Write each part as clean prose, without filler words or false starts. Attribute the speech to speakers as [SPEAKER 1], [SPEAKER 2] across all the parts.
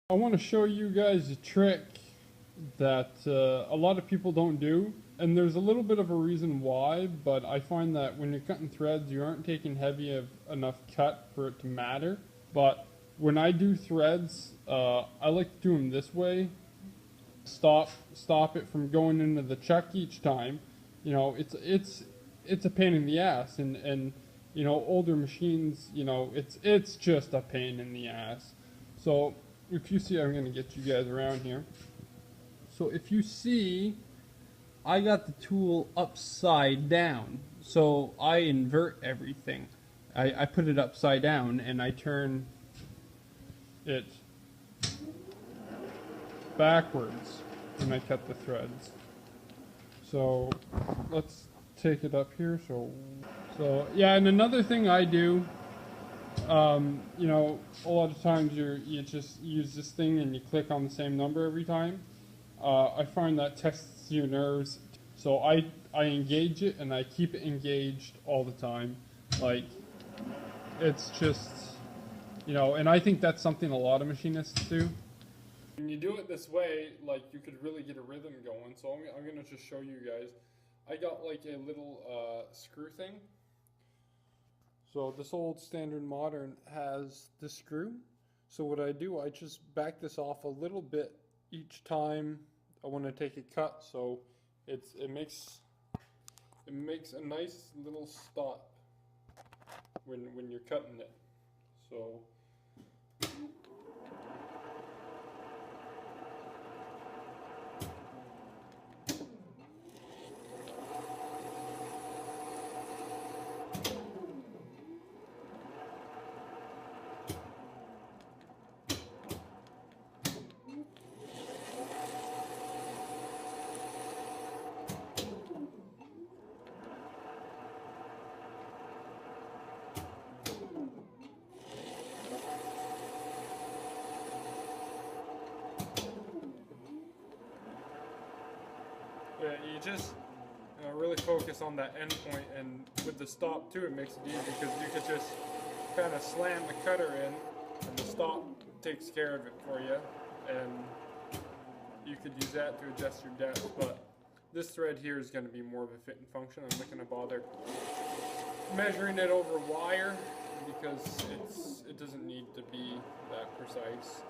[SPEAKER 1] I want to show you guys a trick that a lot of people don't do, and there's a little bit of a reason why, but I find that when you're cutting threads, you aren't taking enough cut for it to matter. But when I do threads, I like to do them this way. Stop it from going into the chuck each time. You know, it's a pain in the ass, and you know, older machines, you know, it's just a pain in the ass. So if you see, I'm going to get you guys around here. So if you see, I got the tool upside down. So I invert everything. I put it upside down and I turn it backwards when I cut the threads. So let's take it up here. So yeah, and another thing I do, you know, a lot of times you just use this thing and you click on the same number every time. I find that tests your nerves. So I engage it and I keep it engaged all the time. Like, it's just, you know, and I think that's something a lot of machinists do. When you do it this way, like, you could really get a rhythm going. So I'm going to just show you guys. I got like a little screw thing. So this old standard modern has the screw. So what I do, I just back this off a little bit each time I want to take a cut. So it makes a nice little stop when you're cutting it. So yeah, you just really focus on that end point, and with the stop too, it makes it easy because you could just kind of slam the cutter in, and the stop takes care of it for you, and you could use that to adjust your depth. But this thread here is going to be more of a fit and function. I'm not going to bother measuring it over wire because it doesn't need to be that precise.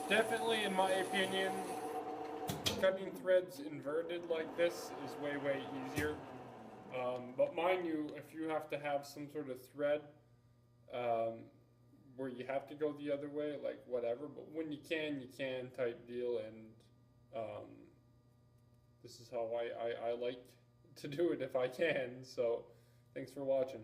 [SPEAKER 1] Definitely, in my opinion, cutting threads inverted like this is way easier. But mind you, if you have to have some sort of thread where you have to go the other way, like whatever. But when you can type deal. And this is how I like to do it if I can. So thanks for watching.